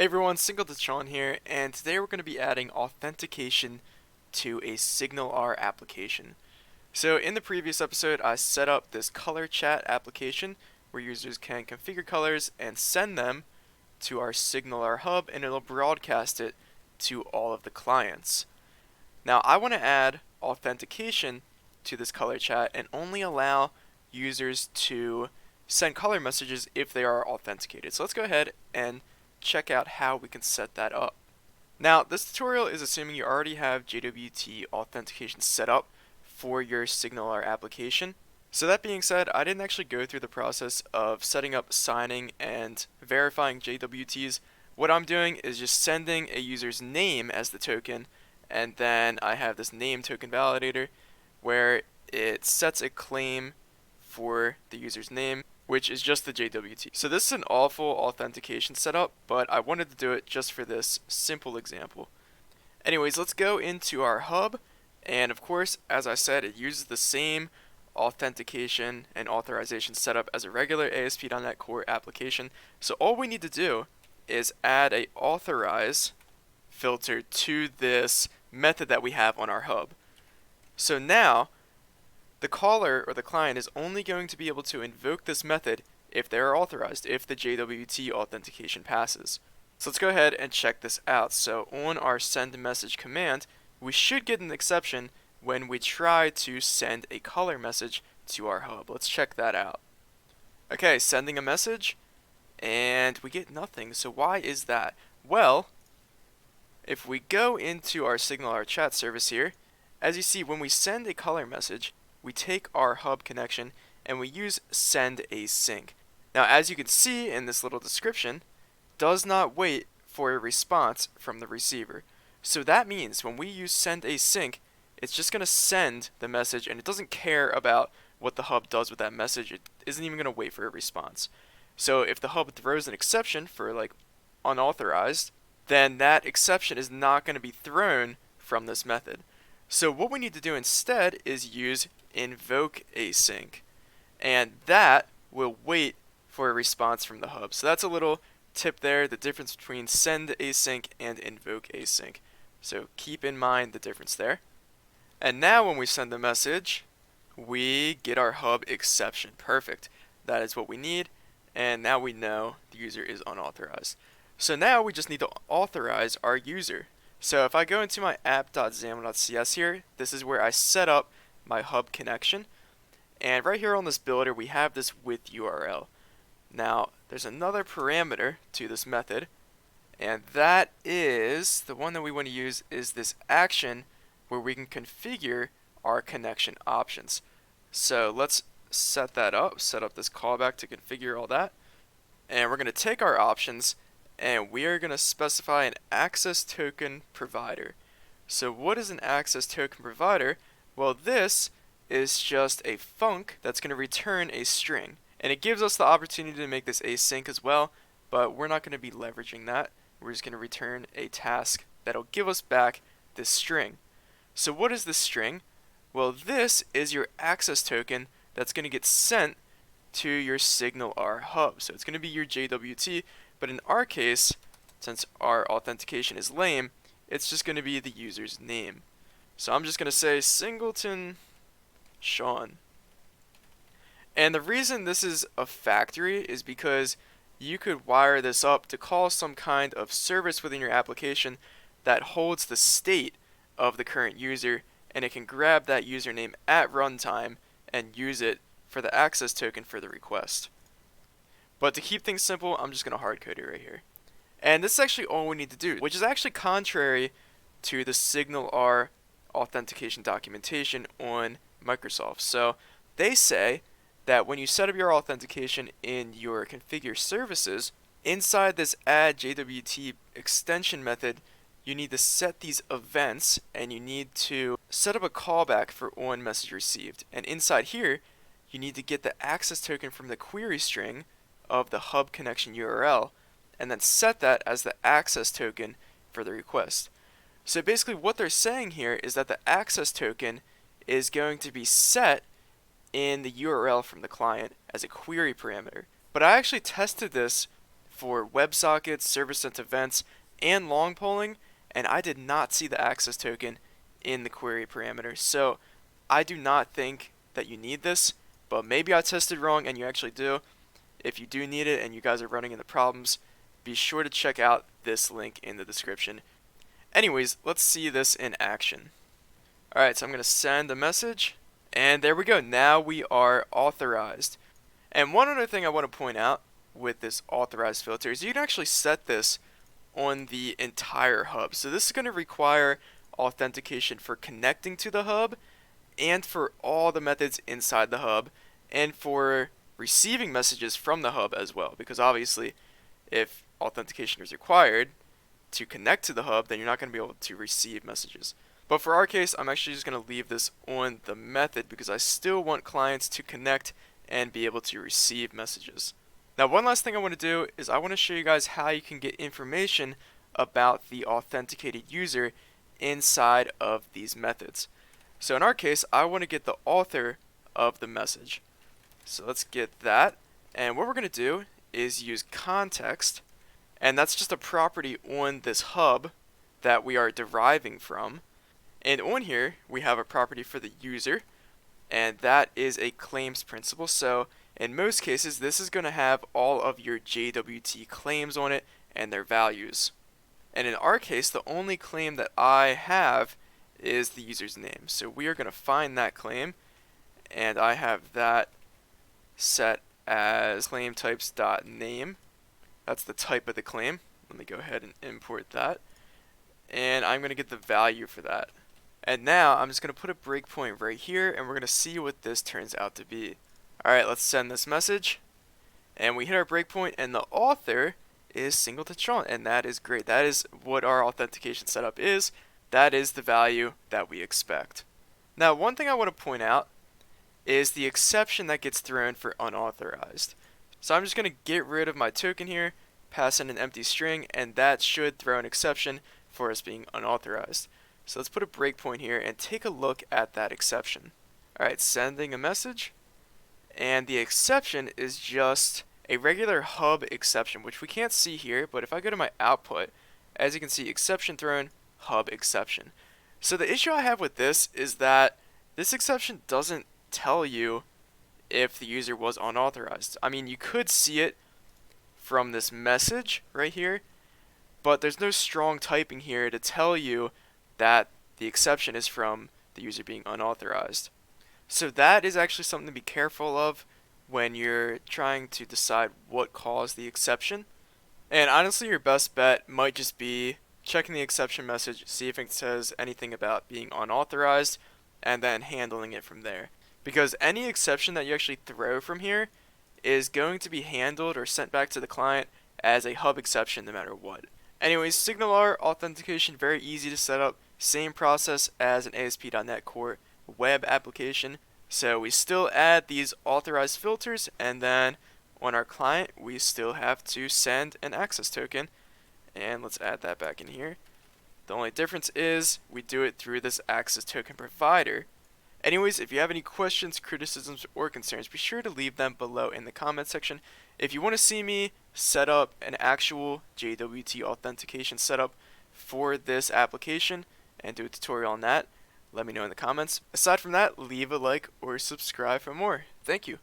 Hey everyone, SignalR here, and today we're going to be adding authentication to a SignalR application. So in the previous episode, I set up this color chat application where users can configure colors and send them to our SignalR Hub, and it'll broadcast it to all of the clients. Now I want to add authentication to this color chat and only allow users to send color messages if they are authenticated. So let's go ahead and check out how we can set that up. Now, this tutorial is assuming you already have JWT authentication set up for your SignalR application. So that being said, I didn't actually go through the process of setting up signing and verifying JWTs. What I'm doing is just sending a user's name as the token, and then I have this name token validator where it sets a claim for the user's name, which is just the JWT. So this is an awful authentication setup, but I wanted to do it just for this simple example. Anyways, let's go into our hub, and of course, as I said, it uses the same authentication and authorization setup as a regular ASP.NET Core application. So all we need to do is add a authorize filter to this method that we have on our hub. So now the caller or the client is only going to be able to invoke this method if they are authorized, if the JWT authentication passes. So let's go ahead and check this out. So on our send message command, we should get an exception when we try to send a color message to our hub. Let's check that out. Okay, sending a message, and we get nothing. So why is that? Well, if we go into our SignalR chat service here, as you see, when we send a color message, we take our hub connection and we use send async. Now, as you can see in this little description, does not wait for a response from the receiver. So that means when we use send async, it's just going to send the message and it doesn't care about what the hub does with that message. It isn't even going to wait for a response. So if the hub throws an exception for like unauthorized, then that exception is not going to be thrown from this method. So what we need to do instead is use invoke async, and that will wait for a response from the hub. So that's a little tip there, the difference between send async and invoke async. So keep in mind the difference there. And now when we send the message, we get our hub exception. Perfect. That is what we need, and now we know the user is unauthorized. So now we just need to authorize our user. So if I go into my app.xaml.cs here, this is where I set up my hub connection, and right here on this builder we have this with URL. Now there's another parameter to this method, and that is the one that we want to use is this action where we can configure our connection options. So let's set that up, set up this callback to configure all that, and we're going to take our options and we are going to specify an access token provider. So what is an access token provider? Well, this is just a func that's going to return a string, and it gives us the opportunity to make this async as well, but we're not going to be leveraging that. We're just going to return a task that'll give us back this string. So what is this string? Well, this is your access token that's going to get sent to your SignalR Hub. So it's going to be your JWT, but in our case, since our authentication is lame, it's just going to be the user's name. So I'm just going to say Singleton Sean. And the reason this is a factory is because you could wire this up to call some kind of service within your application that holds the state of the current user, and it can grab that username at runtime and use it for the access token for the request. But to keep things simple, I'm just going to hard code it right here. And this is actually all we need to do, which is actually contrary to the SignalR authentication documentation on Microsoft. So they say that when you set up your authentication in your configure services, inside this add JWT extension method, you need to set these events and you need to set up a callback for on message received. And inside here, you need to get the access token from the query string of the hub connection URL and then set that as the access token for the request. So basically what they're saying here is that the access token is going to be set in the URL from the client as a query parameter. But I actually tested this for WebSockets, server-sent events, and long polling, and I did not see the access token in the query parameter. So I do not think that you need this, but maybe I tested wrong and you actually do. If you do need it and you guys are running into problems, be sure to check out this link in the description. Anyways, let's see this in action. Alright, so I'm going to send a message, and there we go. Now we are authorized. And one other thing I want to point out with this authorized filter is you can actually set this on the entire hub. So this is going to require authentication for connecting to the hub, and for all the methods inside the hub, and for receiving messages from the hub as well, because obviously if authentication is required to connect to the hub, then you're not going to be able to receive messages. But for our case, I'm actually just going to leave this on the method because I still want clients to connect and be able to receive messages. Now, one last thing I want to do is I want to show you guys how you can get information about the authenticated user inside of these methods. So in our case, I want to get the author of the message. So let's get that. And what we're going to do is use context, and that's just a property on this hub that we are deriving from. And on here, we have a property for the user, and that is a claims principal. So in most cases, this is going to have all of your JWT claims on it and their values. And in our case, the only claim that I have is the user's name. So we are going to find that claim, and I have that set as claim types.name. That's the type of the claim. Let me go ahead and import that. And I'm going to get the value for that. And now I'm just going to put a breakpoint right here, and we're going to see what this turns out to be. Alright, let's send this message. And we hit our breakpoint, and the author is singleton Sean, and that is great. That is what our authentication setup is. That is the value that we expect. Now, one thing I want to point out is the exception that gets thrown for unauthorized. So I'm just going to get rid of my token here, pass in an empty string, and that should throw an exception for us being unauthorized. So let's put a breakpoint here and take a look at that exception. Alright, sending a message, and the exception is just a regular hub exception, which we can't see here, but if I go to my output, as you can see, exception thrown, hub exception. So the issue I have with this is that this exception doesn't tell you if the user was unauthorized. I mean, you could see it from this message right here, but there's no strong typing here to tell you that the exception is from the user being unauthorized. So that is actually something to be careful of when you're trying to decide what caused the exception. And honestly, your best bet might just be checking the exception message, see if it says anything about being unauthorized, and then handling it from there. Because any exception that you actually throw from here is going to be handled or sent back to the client as a hub exception no matter what. Anyways, SignalR authentication, very easy to set up. Same process as an ASP.NET Core web application. So we still add these authorized filters, and then on our client we still have to send an access token. And let's add that back in here. The only difference is we do it through this access token provider. Anyways, if you have any questions, criticisms, or concerns, be sure to leave them below in the comment section. If you want to see me set up an actual JWT authentication setup for this application and do a tutorial on that, let me know in the comments. Aside from that, leave a like or subscribe for more. Thank you.